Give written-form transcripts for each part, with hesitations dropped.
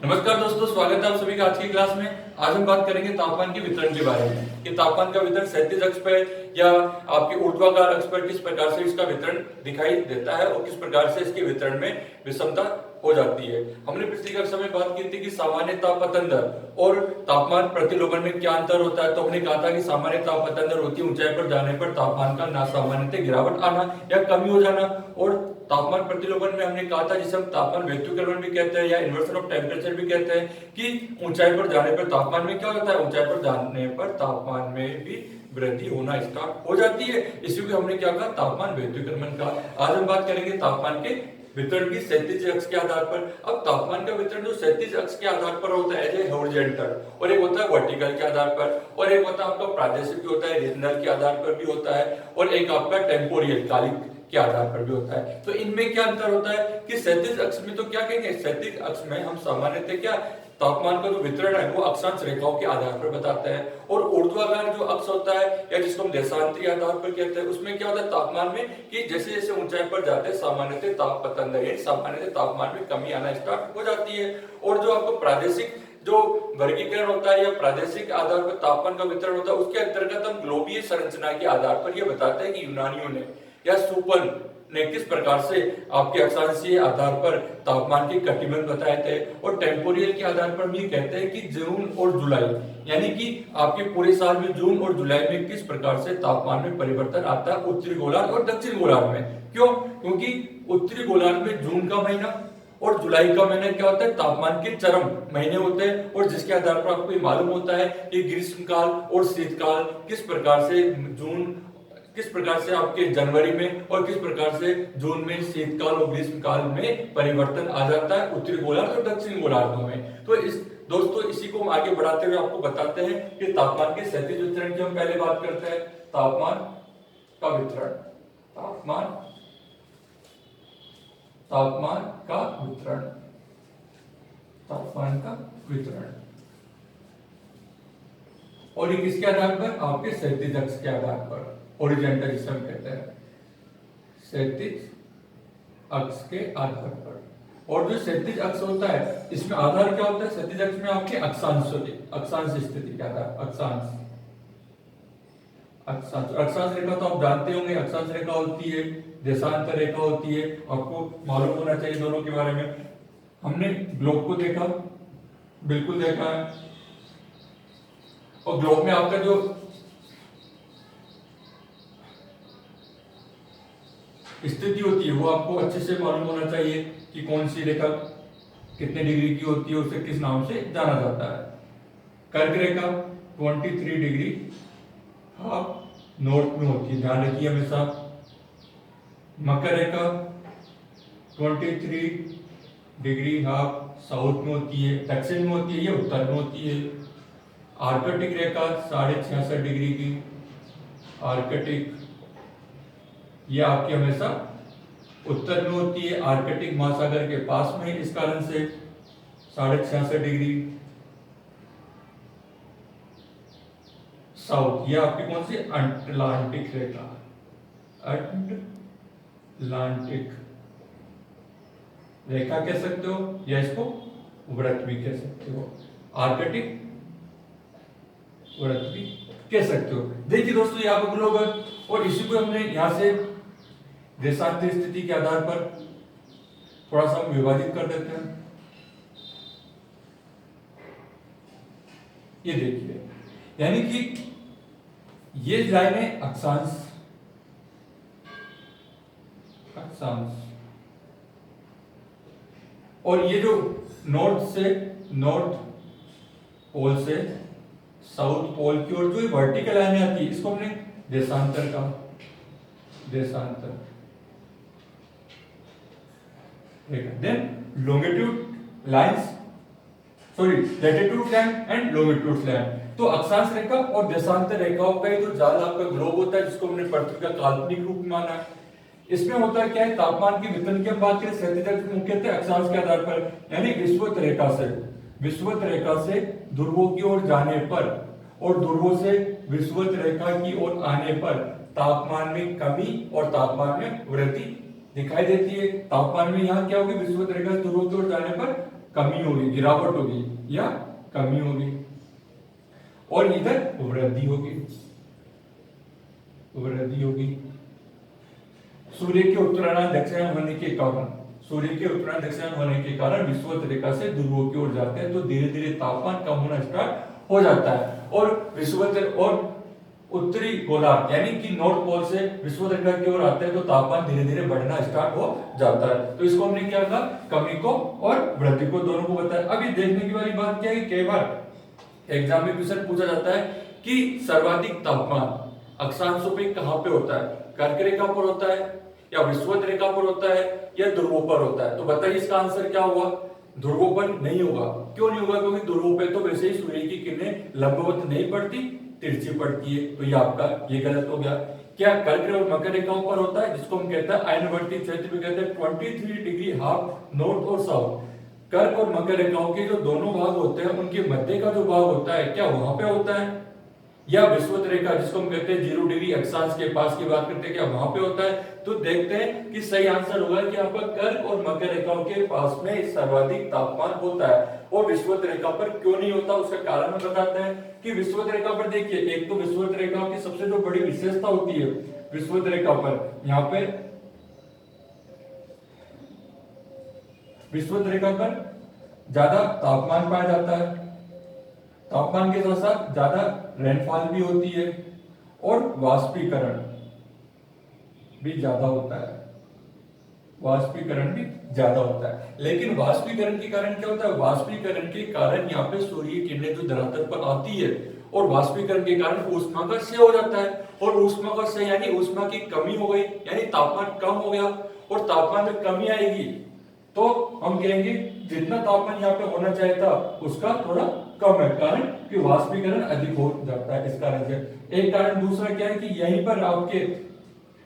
नमस्कार दोस्तों, स्वागत है आप सभी का आज की क्लास में। आज हम बात करेंगे तापमान के वितरण के बारे में कि तापमान का वितरण क्षैतिज अक्ष पर या आपके ऊर्ध्वाधर अक्ष पर किस प्रकार से इसका वितरण दिखाई देता है और किस प्रकार से इसके वितरण में विषमता हो जाती है। हमने पिछली कक्षा में बात की थी कि सामान्य तापमान दर और तापमान प्रतिलोमन में क्या अंतर होता है। तो हमने कहा था कि सामान्य तापमान दर होती है ऊंचाई पर जाने पर तापमान का ना सामान्यतः गिरावट आना या कमी हो जाना, और तापमान प्रतिलोमन में हमने कहा था जिसे हम तापमान व्युत्क्रमण भी कहते हैं या इन्वर्सन ऑफ टेम्परेचर भी कहते हैं कि ऊंचाई पर जाने पर तापमान में क्या होता है, ऊंचाई पर जाने पर तापमान में भी वृद्धि होना स्टार्ट हो जाती है। इसी को हमने क्या कहा, तापमान व्युत्क्रमण का। आज हम बात करेंगे तापमान के वितरण की क्षैतिज अक्ष के आधार पर। अब तापमान का वितरण जो क्षैतिज अक्ष के आधार पर होता है एज हॉरिजॉन्टल, और एक होता है वर्टिकल के आधार पर, और एक होता है आपका प्रादेशिक भी होता है, रीजनल के आधार पर भी होता है, और एक आपका टेम्पोरियल कालिक के आधार पर भी होता है। तो इनमें क्या अंतर होता है कि क्षैतिज अक्ष में तो क्या कहेंगे, क्षैतिज अक्ष में हम सामान्यतः क्या तापमान का जो वितरण है वो अक्षांश रेखाओं के आधार पर बताते हैं, और ऊर्ध्वाधर जो अक्ष होता है या जिसको हम देशांतरी आधार पर कहते हैं उसमें क्या होता है तापमान में कि जैसे जैसे ऊंचाई पर जाते हैं सामान्यतः तापमान यानी सामान्यतः तापमान में कमी आना स्टार्ट हो जाती है। और जो आपको प्रादेशिक जो वर्गीकरण होता है या प्रादेशिक आधार पर तापमान का वितरण होता है उसके अंतर्गत हम ग्लोबीय संरचना के आधार पर यह बताते हैं कि यूनानियों ने या सुपन ने किस प्रकार से आपके अक्षांशीय आधार पर तापमान के कटिबंध बताए थे, और टेम्पोरियल के आधार पर भी कहते हैं कि जून और जुलाई यानी कि आपके पूरे साल में जून और जुलाई में किस प्रकार से तापमान में परिवर्तन आता है उत्तरी गोलार्ध और दक्षिण गोलार्ध में। क्यों? क्योंकि उत्तरी गोलार्ध में जून का महीना और जुलाई का महीना क्या होता है, तापमान के चरम महीने होते हैं, और जिसके आधार पर आपको मालूम होता है कि ग्रीष्मकाल और शीतकाल किस प्रकार से जून किस प्रकार से आपके जनवरी में और किस प्रकार से जून में शीतकाल और ग्रीष्मकाल में परिवर्तन आ जाता है उत्तरी गोलार्ध और दक्षिण गोलार्धों में। तो इस दोस्तों इसी को हम आगे बढ़ाते हुए आपको बताते हैं कि तापमान के क्षैतिज वितरण की हम पहले बात करते हैं। तापमान का वितरण, तापमान का वितरण, तापमान का वितरण, और ये किसके आधार पर, आपके क्षैतिज अक्ष के आधार पर, हॉरिजॉन्टल जिसे हम कहते हैं, क्षैतिज अक्ष के आधार पर। और जो क्षैतिज अक्ष होता है इसमें आधार क्या होता है, क्षैतिज अक्ष में आपके अक्षांश स्थिति के आधार, अक्षांश रेखा तो आप जानते होंगे, अक्षांश रेखा होती है, देशांतर रेखा होती है, आपको मालूम होना चाहिए दोनों के बारे में। हमने ग्लोब को देखा, बिल्कुल देखा है, और ग्लोब में आपका जो स्थिति होती है वो आपको अच्छे से मालूम होना चाहिए कि कौन सी रेखा कितने डिग्री की होती है, उसे किस नाम से जाना जाता है। कर्क रेखा 23 डिग्री हाफ नॉर्थ में होती है, ध्यान रखिए हमेशा। मकर रेखा 23 डिग्री हाफ साउथ में होती है, दक्षिण में होती है या उत्तर में होती है। आर्कटिक रेखा 66.5 डिग्री की, आर्कटिक ये आपकी हमेशा उत्तर में होती है, आर्कटिक महासागर के पास में, इस कारण से 66.5 डिग्री। साउथ ये आपकी कौन सी, अटलांटिक रेखा, अटलांटिक रेखा कह सकते हो या इसको व्रत भी कह सकते हो, आर्कटिक व्रत भी कह सकते हो। देखिए दोस्तों यहाँ पर ग्लोब है, और इसी को हमने यहां से देशांतर स्थिति के आधार पर थोड़ा सा विभाजित कर देते हैं। ये देखिए, यानी कि ये लाइन है अक्षांश, और ये जो नॉर्थ पोल से साउथ पोल की ओर जो वर्टिकल लाइन आती है इसको हमने देशांतर का, देशांतर। Then longitude lines, sorry latitude line and longitude line. तो अक्षांश रेखा और देशांतर रेखाओं का जो जाल आपका ग्लोब होता है जिसको हमने पृथ्वी का काल्पनिक रूप में माना है, इसमें होता क्या है, तापमान की वितरण की हम बात करें क्षैतिज अक्ष मुख्यतः अक्षांश के आधार पर, यानी विषुवत रेखा से ध्रुवों की ओर जाने पर और ध्रुवों से विषुवत रेखा की ओर आने पर तापमान में कमी और तापमान में वृद्धि दिखाई देती है। तापमान में यहाँ क्या होगी, विषुवत रेखा ध्रुवों की ओर जाने पर कमी होगी, गिरावट होगी या कमी होगी, और इधर वृद्धि होगी, वृद्धि होगी। सूर्य के उत्तरायण दक्षिणायन होने के कारण, सूर्य के उत्तरायण दक्षिणायन होने के कारण विषुवत रेखा से ध्रुवों की ओर जाते हैं तो धीरे धीरे तापमान कम होना स्टार्ट हो जाता है, और विषुवत और उत्तरी गोलार्ध यानी कि नॉर्थ पोल से विषुवत रेखा की ओर आते हैं तो तापमान धीरे धीरे बढ़ना स्टार्ट हो जाता है। तो इसको हमने क्या कहा, कमी को और वृद्धि को दोनों को बताया। अभी देखने की वाली बात क्या है कि कई बार एग्जाम में क्वेश्चन पूछा जाता है कि सर्वाधिक तापमान अक्षांशों पे कहां पे होता है, कर्क रेखा पर होता है या विषुवत रेखा पर होता है या ध्रुवों पर होता है। तो बताइए इसका आंसर क्या होगा, ध्रुवों पर नहीं होगा। क्यों नहीं होगा, क्योंकि ध्रुवों पे तो वैसे ही सूर्य की किरणें लंबवत नहीं पड़ती, तिरछी पड़ती है। तो ये आपका ये गलत हो गया। क्या कर्क और मकर रेखाओं पर होता है, जिसको हम कहते हैं आयनवर्ती क्षेत्र भी कहते हैं 23 डिग्री हाफ नॉर्थ और साउथ। कर्क और मकर रेखाओं के जो दोनों भाग होते हैं उनके मध्य का जो भाग होता है क्या वहां पे होता है, या विषुवत रेखा जिसको हम कहते हैं 0 डिग्री अक्षांश के पास की बात करते हैं क्या वहां पे होता है। तो देखते हैं कि सही आंसर होगा कि आपका कर्क और मकर रेखाओं के पास में सर्वाधिक तापमान होता है और विषुवत रेखा पर क्यों नहीं होता, उसका कारण हम बताते हैं कि विषुवत रेखा पर देखिए, एक तो विषुवत रेखाओं की सबसे जो बड़ी विशेषता होती है विषुवत रेखा पर, यहाँ पे विषुवत रेखा पर ज्यादा तापमान पाया जाता है, तापमान के साथ साथ ज्यादा रेनफॉल भी होती है और वाष्पीकरण भी ज्यादा होता है, वाष्पीकरण भी ज्यादा होता है। लेकिन वाष्पीकरण के कारण क्या होता है, वाष्पीकरण के कारण यहाँ पे सूर्य की किरणें जो धरातल पर आती है और वाष्पीकरण के कारण ऊष्मा का क्षय हो जाता है, और ऊष्मा का क्षय यानी ऊष्मा की कमी हो गई, यानी तापमान कम हो गया, और तापमान में कमी आएगी तो हम कहेंगे जितना तापमान यहाँ पे होना चाहिए था उसका थोड़ा कम है, कारण कि वाष्पीकरण अधिक हो जाता है। इस कारण से एक कारण, दूसरा क्या है कि यहीं पर आपके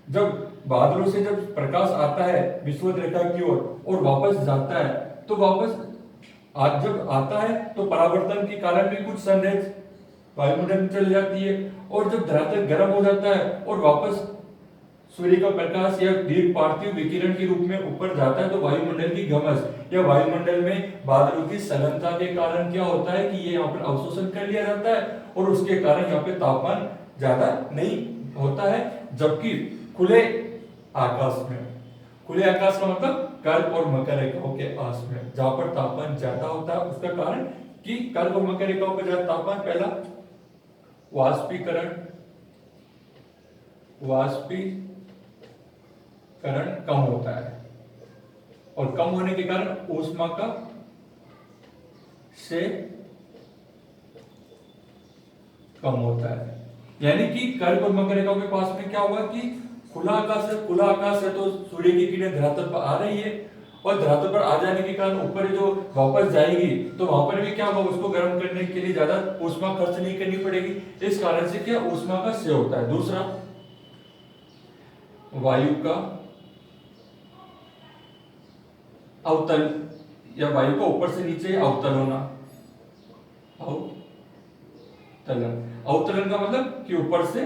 जब बादलों से जब प्रकाश आता है विषुवत रेखा की ओर और वापस जाता है तो वापस आज जब आता है तो परावर्तन के कारण भी कुछ सनरेज वायुमंडल में चली जाती है, और जब धरातल गर्म हो जाता है और वापस सूर्य का प्रकाश या दीर्घ पार्थिव विकिरण के रूप में ऊपर जाता है तो वायुमंडल की घमस या वायुमंडल में बादलों की सघनता के कारण क्या होता है कि ये यहाँ पर अवशोषण कर लिया जाता है और उसके कारण यहाँ पे तापमान ज्यादा नहीं होता है। जबकि खुले आकाश में, खुले आकाश का मतलब कर्क और मकर रेखाओं के आस में जहां पर तापमान ज्यादा होता है, उसका कारण कि कर्क और मकर रेखाओं पर ज्यादा तापमान, पहला वाष्पीकरण, वाष्पीकरण कम होता है और कम होने के कारण ऊष्मा का से कम होता है। यानी कि कर्क और मकर रेखाओं के पास में क्या होगा कि खुला आकाश है, खुला आकाश है तो सूर्य की किरणें धरातल पर आ रही है और धरातल पर आ जाने के कारण ऊपर जो वापस जाएगी तो वहां पर भी क्या होगा, उसको गर्म करने के लिए ज्यादा ऊष्मा खर्च नहीं करनी पड़ेगी। इस कारण से क्या ऊष्मा का क्षय होता है। दूसरा, वायु का अवतल या वायु का ऊपर से नीचे अवतल होना, अवतलन, अवतलन का मतलब कि ऊपर से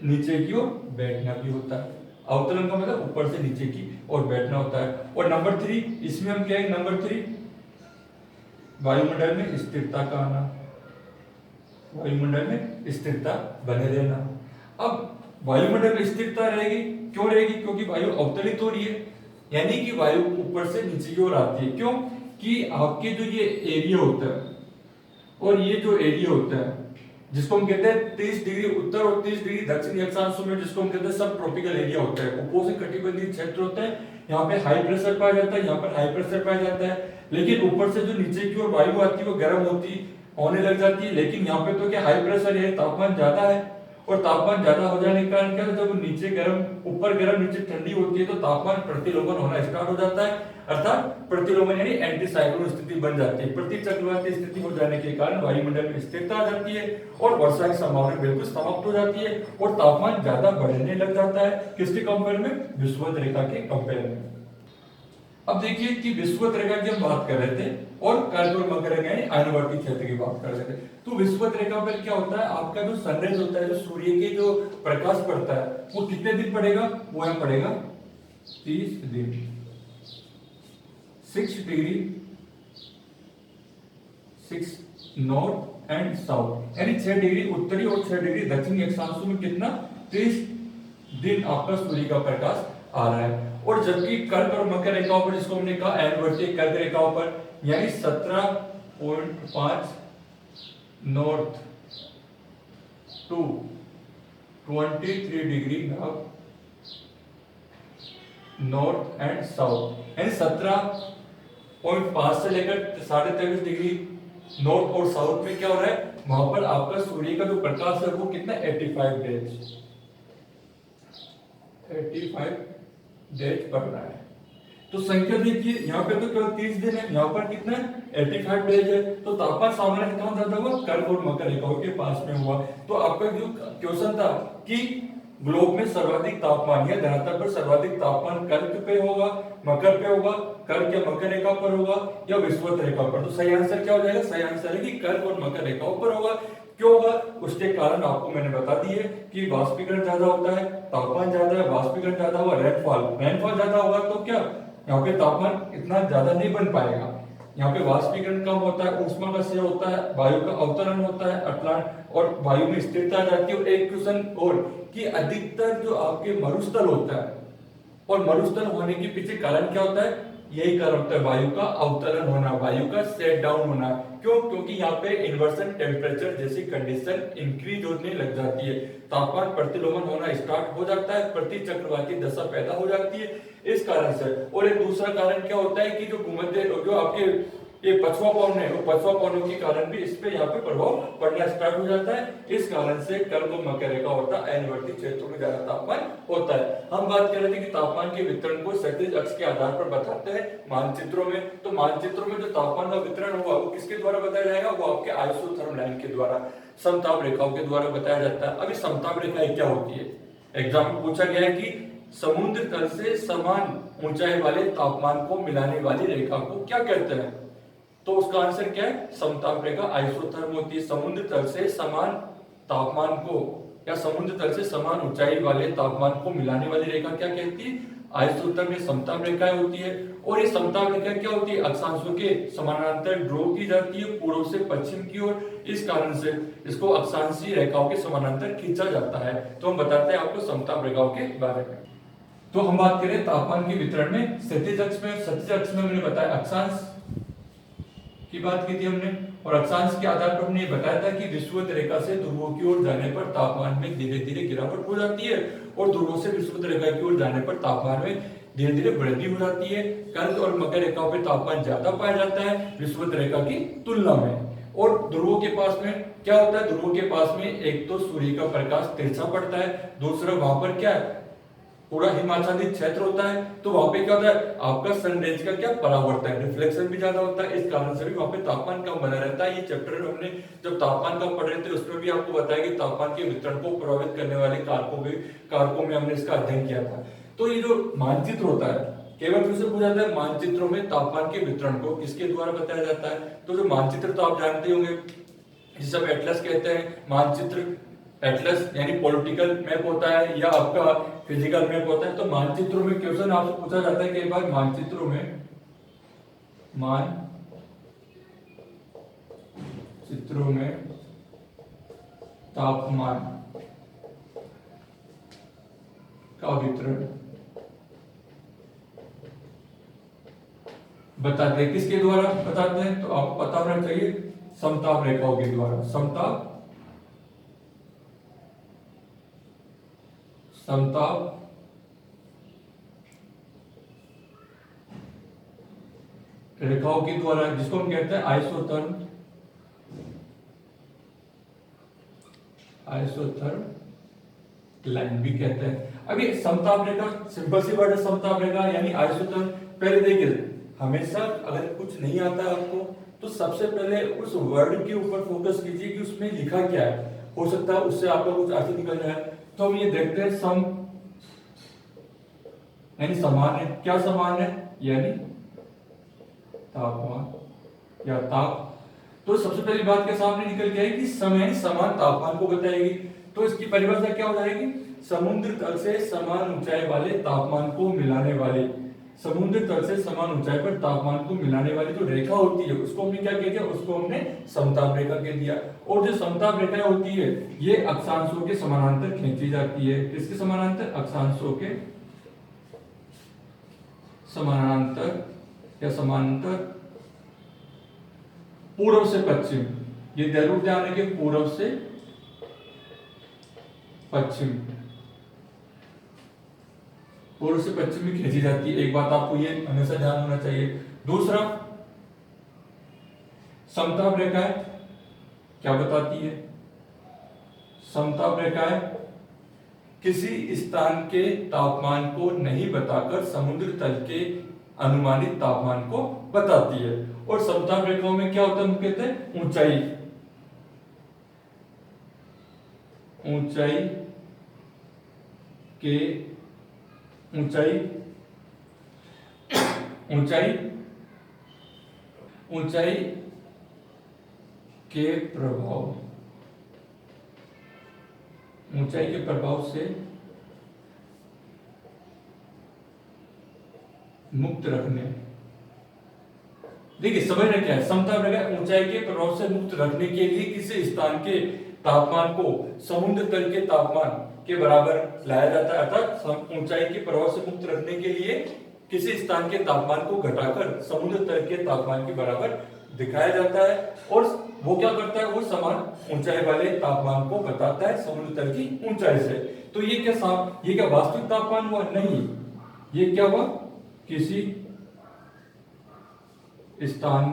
नीचे की ओर बैठना भी होता है, अवतलन का मतलब ऊपर से नीचे की ओर बैठना होता है। और नंबर 3, इसमें हम क्या है, नंबर 3 वायुमंडल में स्थिरता का आना, वायुमंडल में स्थिरता बने रहना। अब वायुमंडल में स्थिरता रहेगी, क्यों रहेगी, क्योंकि वायु अवतलित हो रही है, यानी कि वायु ऊपर से नीचे की ओर आती है। क्यों कि आपके जो ये एरिया होता है और ये जो एरिया होता है जिसको हम कहते हैं 30 डिग्री उत्तर और 30 डिग्री दक्षिणी अक्षांशों में, जिसको हम कहते हैं सब ट्रॉपिकल एरिया होता है, उपोष्ण कटिबंधीय क्षेत्र होता है, यहाँ पे हाई प्रेशर पाया जाता है, यहाँ पर हाई प्रेशर पाया जाता है। लेकिन ऊपर से जो नीचे की ओर वायु आती है वो गर्म होने लग जाती है, लेकिन यहाँ पे तो क्या हाई प्रेशर है, तापमान ज्यादा है, और तापमान ज्यादा हो जाने के कारण क्या, जब नीचे गर्म ऊपर गर्म नीचे ठंडी होती है तो तापमान प्रतिलोमन होना स्टार्ट हो जाता है, अर्थात प्रतिलोमन यानी एंटी साइक्लोन स्थिति बन जाती है। प्रति चक्रवाती स्थिति हो जाने के कारण वायुमंडल में स्थिरता आ जाती है और वर्षा की संभावना बिल्कुल समाप्त हो जाती है और तापमान ज्यादा बढ़ने लग जाता है। किसके कंपेयर में, विषुवत रेखा के कंपेयर में। अब देखिए कि विषुवत रेखा की हम बात कर रहे थे और कर्क और मकर रेखा यानी आयनवर्ती क्षेत्र की बात कर रहे थे। तो विषुवत रेखा पर क्या होता है, आपका जो सनराइज होता है, जो सूर्य के जो प्रकाश पड़ता है वो कितने दिन पड़ेगा, वो यहाँ पड़ेगा 30 दिन, 6 डिग्री 6 नॉर्थ एंड साउथ, यानी 6 डिग्री उत्तरी और 6 डिग्री दक्षिणी अक्षांशों में कितना 30 दिन आपका सूर्य का प्रकाश आ रहा है। और जबकि कर्क और मकर रेखाओं पर, जिसको हमने कहा एनवर्तीय कर्क रेखाओं पर, यानी 17.5 north to 23 degree north and south, यानी 17.5 से लेकर 23.5 डिग्री नॉर्थ और साउथ में क्या हो रहा है, वहां पर आपका सूर्य का जो प्रकाश है वो कितना 85 डेज पड़ रहा है। तो संख्या देखिए, यहाँ पे तो केवल 30 दिन है, यहाँ पर कितना 85 डेज है। तो तापमान सामान्य कहां ज्यादा हुआ, कर्क और मकर रेखाओं के पास में हुआ। तो आपका जो क्वेश्चन था कि ग्लोब में सर्वाधिक तापमान या धरातल पर सर्वाधिक तापमान कर्क पे होगा, मकर पे होगा, कर्क या मकर रेखा पर होगा या विषुवत रेखा पर, तो सही आंसर क्या हो जाएगा, सही आंसर है कि कर्क और मकर रेखाओं पर होगा। क्यों होगा, उसके कारण आपको मैंने बता दिए कि वाष्पीकरण ज्यादा होता है, तापमान ज्यादा है, वाष्पीकरण ज्यादा हुआ, रेनफॉल ज्यादा होगा, तो क्या यहाँ पे तापमान इतना ज्यादा नहीं बन पाएगा। यहाँ पे वाष्पीकरण कम होता है, ऊष्मा का क्षय होता है, वायु का अवतरण होता है, अटलांट और वायु में स्थिरता आ जाती है। और एक क्वेश्चन और कि अधिकतर जो आपके मरुस्थल होता है, और मरुस्थल होने के पीछे कारण क्या होता है, यही कारण होता है वायु का अवतरण होना, वायु का सेट डाउन होना। क्यों, क्योंकि यहाँ पे इन्वर्सन टेम्परेचर जैसी कंडीशन इंक्रीज होने लग जाती है, तापमान प्रतिलोमन होना स्टार्ट हो जाता है, प्रति चक्रवाती दशा पैदा हो जाती है इस कारण से। और एक दूसरा कारण क्या होता है कि जो भूमध्य जो आपके ये पछुआ पवन है, वो पछुआ पवनों के कारण भी इस पे यहाँ पे प्रभाव पड़ना स्टार्ट हो जाता है। इस कारण से कर्क और मकर रेखा होता है, एनवर्ती क्षेत्रों में ज्यादा तापमान होता है। हम बात कर रहे थे कि तापमान के वितरण को क्षैतिज अक्ष के आधार पर बताते हैं मानचित्रों में। तो मानचित्रों में जो तापमान का वितरण होगा वो किसके द्वारा बताया जाएगा, वो आपके आइसोथर्म लाइन के द्वारा, समताप रेखाओं के द्वारा बताया जाता है। अभी समताप रेखाएं क्या होती है, एग्जाम में पूछा गया है कि समुद्र तल से समान ऊंचाई वाले तापमान को मिलाने वाली रेखा को क्या कहते हैं, तो उसका आंसर क्या है, समताप रेखा आइसोथर्म होती है। समुद्र तल से समान तापमान को या समुद्र तल से समान ऊंचाई वाले तापमान को मिलाने वाली रेखा क्या कहती है, आइसोथर्म में समताप रेखाएं होती है। और ये समताप रेखा क्या होती है, अक्षांशों के समानांतर ड्रॉ की जाती है पूर्व से पश्चिम की ओर, इस कारण से इसको अक्षांशीय रेखाओं के समानांतर खींचा जाता है। तो हम बताते हैं आपको समताप रेखाओं के बारे में। तो हम बात करें तापमान के वितरण में क्षैतिज अक्ष में, क्षैतिज अक्ष में मैंने बताया अक्षांश की बात की थी हमने, और अक्षांश के आधार पर हमने बताया था कि विषुवत रेखा से ध्रुवों की ओर जाने पर तापमान में धीरे धीरे गिरावट हो जाती है, और ध्रुवों से विषुवत रेखा की ओर जाने पर तापमान में धीरे धीरे वृद्धि हो जाती है। कर्क और मकर रेखाओं पर तापमान ज्यादा पाया जाता है विषुवत रेखा की तुलना में। और ध्रुवों के पास में क्या होता है, ध्रुवों के पास में एक तो सूर्य का प्रकाश तिरछा पड़ता है, दूसरा वहां पर क्या है, पूरा हिमाच्छादित क्षेत्र होता है, तो वहां पे क्या होता है, आपका सनरेज का क्या परावर्तन, रिफ्लेक्शन भी ज्यादा होता है, इस कारण से भी वहां पे तापमान कम बना रहता है। ये चैप्टर में हमने जब तापमान कम पढ़ रहे थे उसमें भी आपको बताया कि तापमान के वितरण को प्रभावित करने वाले कारकों में हमने इसका अध्ययन किया था। तो ये जो मानचित्र होता है, केवल फिर से पूछा जाता है मानचित्रों में तापमान के वितरण को किसके द्वारा बताया जाता है, तो जो मानचित्र तो आप जानते होंगे, जिसे आप एटलस कहते हैं, मानचित्र एटलस यानी पॉलिटिकल मैप होता है या आपका फिजिकल मैप होता है। तो मानचित्रों में क्वेश्चन आपसे पूछा जाता है कई बार, मानचित्रों में तापमान का वितरण बताते हैं, किसके द्वारा बताते हैं, तो आपको पता होना चाहिए समताप रेखाओं के द्वारा। समताप रेखाओं के द्वारा, जिसको हम कहते हैं आइसोथर्म लाइन भी कहते हैं। अभी समताप रेखा सिंपल सी वर्ड है, समताप रेखा यानी आइसोथर्म। पहले देखिए, हमेशा अगर कुछ नहीं आता है आपको तो सबसे पहले उस वर्ड के ऊपर फोकस कीजिए कि उसमें लिखा क्या है, हो सकता है उससे आपका कुछ अर्थ निकल जाए। तो हम ये देखते हैं, सम यानी समान है, क्या समान है, यानी तापमान या ताप। तो सबसे पहली बात के सामने निकल गया है कि समय समान तापमान को बताएगी। तो इसकी परिभाषा क्या हो जाएगी, समुद्र तल से समान ऊंचाई वाले तापमान को मिलाने वाली समुद्र तल से समान ऊंचाई पर तापमान को मिलाने वाली जो रेखा होती है उसको हमने क्या कह दिया, उसको हमने समताप रेखा कह दिया। और जो समताप रेखाएं होती है ये अक्षांशों के समानांतर खींची जाती है। किसके समानांतर? अक्षांशों के समानांतर या समांतर पूर्व से पश्चिम, ये जरूर ध्यान रखिए, पूर्व से पश्चिम, पूर्व से पश्चिम में खींची जाती है। एक बात आपको ये हमेशा ध्यान होना चाहिए। दूसरा, समताप रेखाएं क्या बताती है? समताप रेखाएं किसी स्थान के तापमान को नहीं बताकर समुद्र तल के अनुमानित तापमान को बताती है। और समताप रेखाओं में क्या होता है? मुख्यतः ऊंचाई, ऊंचाई के ऊंचाई ऊंचाई ऊंचाई के प्रभाव, ऊंचाई के प्रभाव से मुक्त रखने। देखिए समझना क्या है, समताप रेखा ऊंचाई के प्रभाव से मुक्त रखने के लिए किसी स्थान के तापमान को समुद्र तल के तापमान के बराबर लाया जाता है। अर्थात ऊंचाई के प्रभाव से मुक्त रखने के लिए किसी स्थान के तापमान को घटाकर समुद्र तल के तापमान के बराबर दिखाया जाता है। और वो क्या करता है? वो समान ऊंचाई वाले तापमान को बताता है समुद्र तल की ऊंचाई से। तो ये क्या वास्तविक तापमान हुआ? नहीं, ये क्या हुआ? किसी स्थान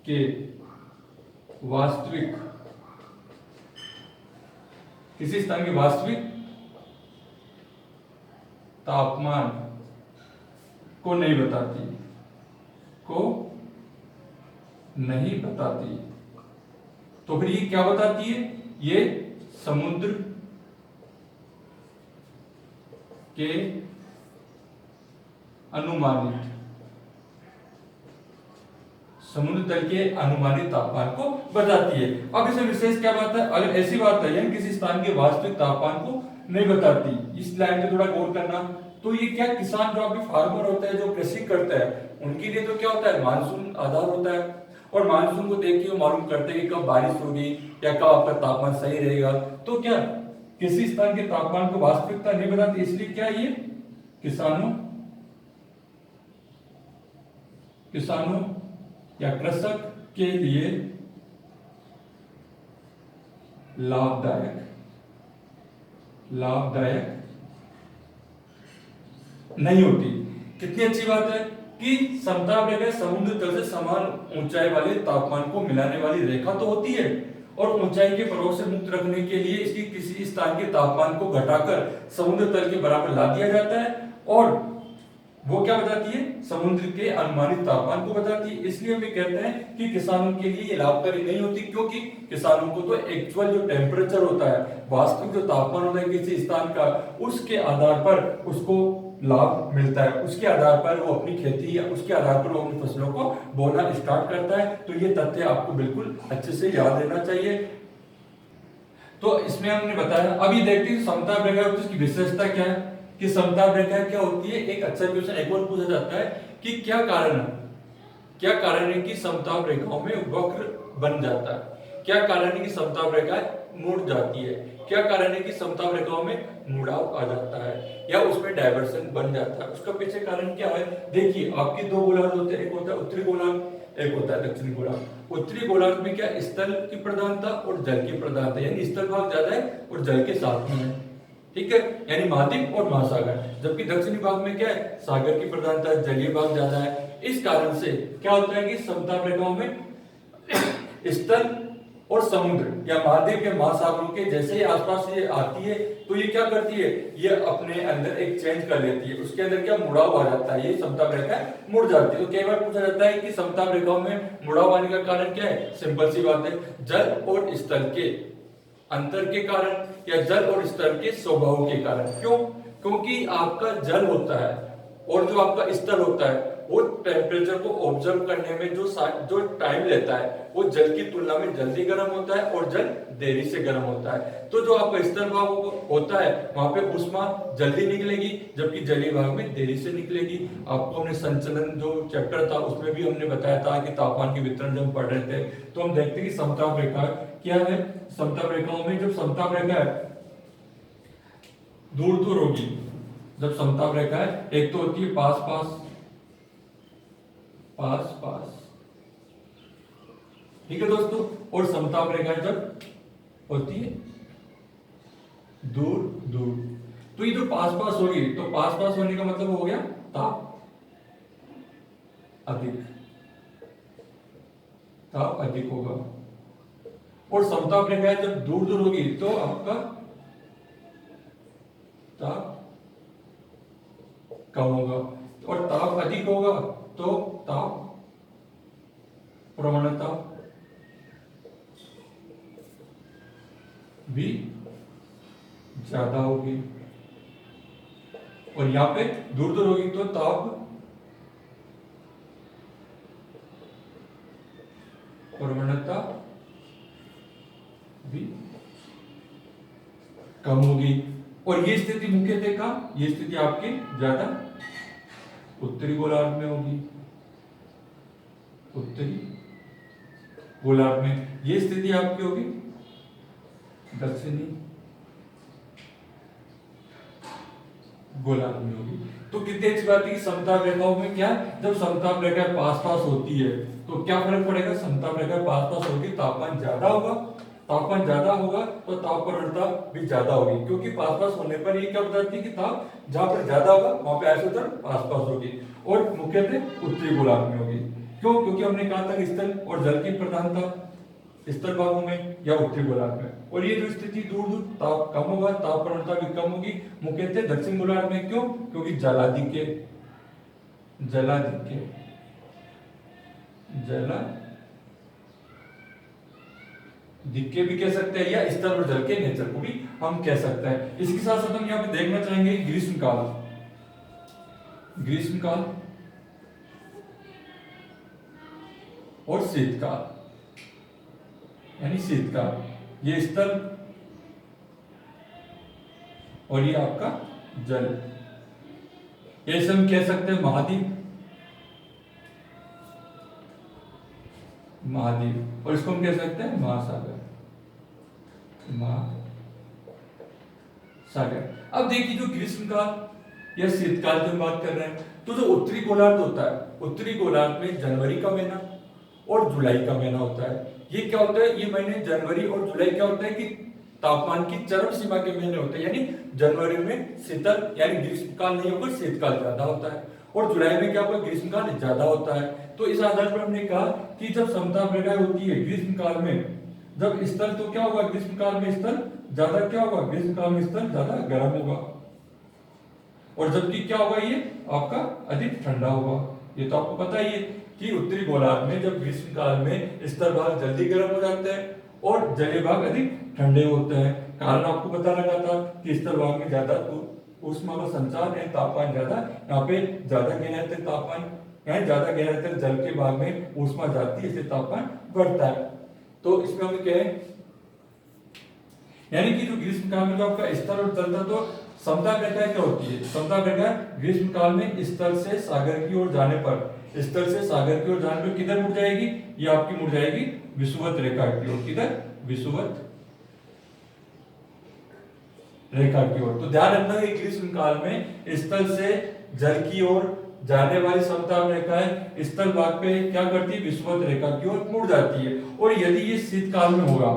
के वास्तविक, किसी स्थान के वास्तविक तापमान को नहीं बताती, को नहीं बताती। तो फिर ये क्या बताती है? ये समुद्र के अनुमानित, समुद्र तल के अनुमानित तापमान को बताती है। अब इसमें विशेष क्या बात है? अगर ऐसी बात है किसी स्थान के वास्तविक तापमान को नहीं बताती, इस लाइन पे थोड़ा गौर करना। तो ये क्या, किसान जो आपके फार्मर होता है, जो कृषि करता है, उनके लिए तो क्या होता है? मानसून आधार होता है। और मानसून को देख के वो मालूम करते हैं कि कब बारिश होगी या कब आपका तापमान सही रहेगा। तो क्या किसी स्थान के तापमान को वास्तविकता नहीं बताती, इसलिए क्या ये किसानों या कृषक के लिए लाभदायक नहीं होती। कितनी अच्छी बात है कि समताप रेखा समुद्र तल से समान ऊंचाई वाले तापमान को मिलाने वाली रेखा तो होती है, और ऊंचाई के प्रभाव से मुक्त रखने के लिए इसकी किसी स्थान के तापमान को घटाकर समुद्र तल के बराबर ला दिया जाता है। और वो क्या बताती है? समुद्र के अनुमानित तापमान को बताती है। इसलिए हम कहते हैं कि किसानों के लिए ये लाभकारी नहीं होती, क्योंकि किसानों को तो एक्चुअल जो टेम्परेचर होता है, वास्तविक जो तापमान होता है किसी स्थान का, उसके आधार पर उसको लाभ मिलता है। उसके आधार पर वो अपनी खेती या उसके आधार पर वो अपनी फसलों को बोना स्टार्ट करता है। तो ये तथ्य आपको बिल्कुल अच्छे से याद रहना चाहिए। तो इसमें हमने बताया। अभी देखते हैं समताप रेखा की विशेषता क्या है, कि समताप रेखा क्या होती है। एक अच्छा क्वेश्चन एक और पूछा जाता है कि क्या कारण है कि समताप रेखाओं में वक्र बन जाता है? क्या कारण है कि समताप रेखाएं मुड़ जाती है? क्या कारण है कि समताप रेखाओं में मुड़ाव आ जाता है या उसमें डायवर्सन बन जाता है? उसका पीछे कारण क्या है? देखिए, आपके दो गोलार्ध होते हैं, एक होता है उत्तरी गोलार्ध, एक होता है दक्षिणी गोलार्ध। उत्तरी गोलार्ध में क्या, स्थल की प्रधानता और जल की प्रधानता, यानी स्थल भाग ज्यादा है और जल के साथ में है, ठीक है, यानी महाद्वीप और महासागर। जबकि दक्षिणी भाग में क्या है, सागर की प्रधानता, जलीय भाग ज्यादा है। इस कारण से क्या होता है कि समताप रेखाओं में स्थल और समुद्र या महाद्वीप या महासागरों के जैसे ही आसपास ये आती है, तो ये क्या करती है, ये अपने अंदर एक चेंज कर लेती है, उसके अंदर क्या मुड़ाव आ जाता है, ये समताप रेखा मुड़ जाती है। तो कई बार पूछा जाता है कि समताप रेखाओं में मुड़ाव आने का कारण क्या है? सिंपल सी बात है, जल और स्थल के अंतर के कारण या जल और स्थल के स्वभाव के कारण। क्यों? क्योंकि आपका जल होता है और जो आपका स्थल होता है वो टेम्परेचर को ऑब्जर्व करने में जो टाइम लेता है वो जल की तुलना में जल्दी गर्म होता है और जल देरी से गर्म होता है। तो जो आपका स्तर भाग होता है वहां पे ऊष्मा जल्दी निकलेगी, जबकि जलीय भाग में देरी से निकलेगी। आपको हमने संचलन जो चैप्टर था उसमें भी हमने बताया था कि तापमान के वितरण जब हम पढ़ रहे थे, तो हम देखते हैं कि समताप रेखा क्या है। समताप रेखाओं में जब समताप रेखा है दूर दूर होगी, जब समताप रेखा है एक तो होती है पास पास पास पास, ठीक है दोस्तों, और समताप रेखा जब होती है दूर दूर। तो ये जो पास पास होगी, तो पास पास होने का मतलब हो गया ताप अधिक, ताप अधिक होगा। और समताप रेखा जब दूर दूर होगी तो आपका ताप कम होगा, और ताप अधिक होगा तो ताप प्रवणता भी ज्यादा होगी। और यहां पे दूर दूर होगी तो ताप प्रवणता भी कम होगी। और ये स्थिति मुख्यतः कहां, ये स्थिति आपके ज्यादा उत्तरी गोलार्ध में होगी, उत्तरी गोलार्ध में। ये स्थिति आपकी होगी दक्षिणी गोलार्ध में होगी। तो कितनी अच्छी बात है कि समताप रेखाओं में क्या, जब समताप रेखा पास पास होती है तो क्या फर्क पड़ेगा, समताप रेखा पास पास होगी तापमान ज्यादा होगा, तापमान ज्यादा होगा तो ताप प्रवणता भी ज्यादा होगी, क्योंकि पास पास होने पर ये क्या बताती है कि ताप जहां पर ज्यादा होगा वहां पे आयतन पास पास होगी, और मुख्यतः उत्तरी गोलार्ध में होगी। क्यों, क्योंकि हमने कहा था कि स्थल और जल की प्रधानता स्तर भागों में या उत्तरी गोलार्ध में। और ये जो स्थिति दूर दूर ताप कम होगा, ताप प्रवणता भी कम होगी, मुख्यतः दक्षिण गोलार्ध में। क्यों, क्योंकि जलाधिक्य जलाधिक्य जलाधिक्य भी कह सकते हैं, या स्तर और जल के नेचर को भी हम कह सकते हैं। इसके साथ साथ हम यहाँ पे देखना चाहेंगे ग्रीष्मकाल, ग्रीष्मकाल और शीतकाल, यानी शीतकाल, ये स्थल और ये आपका जल, ये हम कह सकते हैं महाद्वीप, महाद्वीप, और इसको हम कह सकते हैं महासागर, महासागर। अब देखिए जो ग्रीष्मकाल या शीतकाल की हम बात कर रहे हैं, तो जो उत्तरी गोलार्ध होता है, उत्तरी गोलार्ध में जनवरी का महीना और जुलाई का महीना होता है। ये क्या होता है, ये महीने जनवरी और जुलाई क्या होता है कि तापमान की चरम सीमा के महीने होते हैं, यानी जनवरी में शीतल यानी ग्रीष्मकाल नहीं होकर शीतकाल ज्यादा होता है, और जुलाई में क्या होगा, ग्रीष्मकाल ज्यादा होता है। तो इस आधार पर हमने कहा कि जब समताप रेखा होती है ग्रीष्मकाल में, जब स्थल तो क्या होगा, ग्रीष्मकाल में स्थल ज्यादा क्या होगा, ग्रीष्मकाल में स्थल ज्यादा गर्म होगा, और जबकि क्या होगा, ये आपका अधिक ठंडा होगा। ये तो आपको पता ही है कि उत्तरी गोलार्ध में जब ग्रीष्मकाल में स्तर भाग जल्दी गर्म हो जाते हैं और जलीय भाग अधिक ठंडे होते हैं। कारण आपको पता लगा था कि स्तर भाग में ज्यादा ऊष्मा का संचार है, तापमान ज्यादा, यहाँ पे ज्यादा गहराई तक तापमान, यहाँ ज्यादा गहराई तक जल के भाग में ऊष्मा जाती है, इससे तापमान बढ़ता है। तो इसमें हम क्या है, यानी कि जो ग्रीष्मकाल में जो आपका स्तर और जल था, तो समताप रेखा क्या होती है, समताप रेखा ग्रीष्मकाल में स्थल से सागर की ओर जाने पर, स्थल से सागर की ओर जाने पर किधर मुड़ जाएगी, ये आपकी मुड़ जाएगी विषुवत रेखा की ओर, किधर, विषुवत रेखा की ओर। तो ध्यान रखना कि ग्रीष्मकाल में स्थल से जल की ओर जाने वाली समताप रेखाएं स्थल भाग पे क्या करती है, विषुवत रेखा की ओर मुड़ जाती है। और यदि ये शीतकाल में होगा,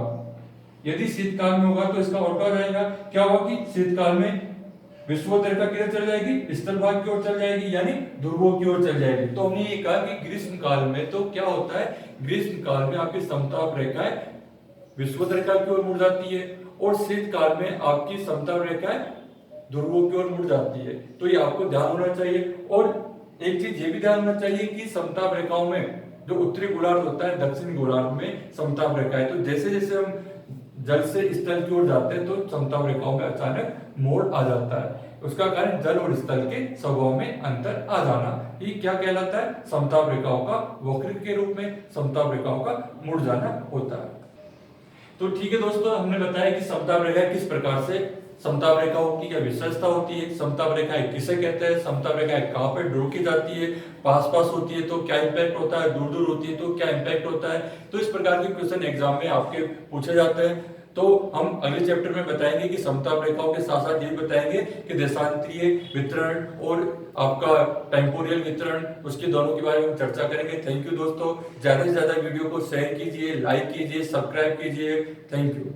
यदि शीतकाल में होगा तो इसका और क्या रहेगा, क्या होगा कि शीतकाल में विषुवत रेखा किधर चल जाएगी, स्थल भाग की ओर चल जाएगी, यानी ध्रुवों की ओर चल जाएगी। तो हमने ये कहा कि ग्रीष्मकाल में तो क्या होता है, ग्रीष्मकाल में आपकी समताप रेखाएं विषुवत रेखा की ओर मुड़ जाती है, और शीतकाल में आपकी समताप रेखाएं ध्रुवों की ओर मुड़ जाती है। तो ये आपको ध्यान होना चाहिए। और एक चीज ये भी ध्यान होना चाहिए कि समताप रेखाओं में जो उत्तरी गोलार्ध होता है, दक्षिणी गोलार्ध में समताप रेखाएं, तो जैसे जैसे हम जल से स्थल की ओर जाते हैं तो समताप रेखाओं में अचानक मोड़ आ जाता है। उसका कारण जल और स्थल के स्वभाव में अंतर आ जाना, ये क्या कहलाता है? समताप रेखाओं का वक्र के रूप में समताप रेखाओं का मुड़ जाना होता है। तो ठीक है दोस्तों, हमने बताया कि समताप रेखा किस प्रकार से, समताप रेखाओं की क्या विशेषता होती है, समताप रेखाएं किसे कहते हैं, समताप रेखाएं कहाँ पर ड्रॉ की जाती है, पास पास होती है तो क्या इंपैक्ट होता है, दूर दूर होती है तो क्या इंपैक्ट होता है। तो इस प्रकार के क्वेश्चन एग्जाम में आपके पूछे जाते हैं। तो हम अगले चैप्टर में बताएंगे कि समताप रेखाओं के साथ साथ ये बताएंगे कि देशांतरीय वितरण और आपका टेम्पोरियल वितरण, उसके दोनों के बारे में हम चर्चा करेंगे। थैंक यू दोस्तों, ज्यादा से ज्यादा वीडियो को शेयर कीजिए, लाइक कीजिए, सब्सक्राइब कीजिए। Thank you.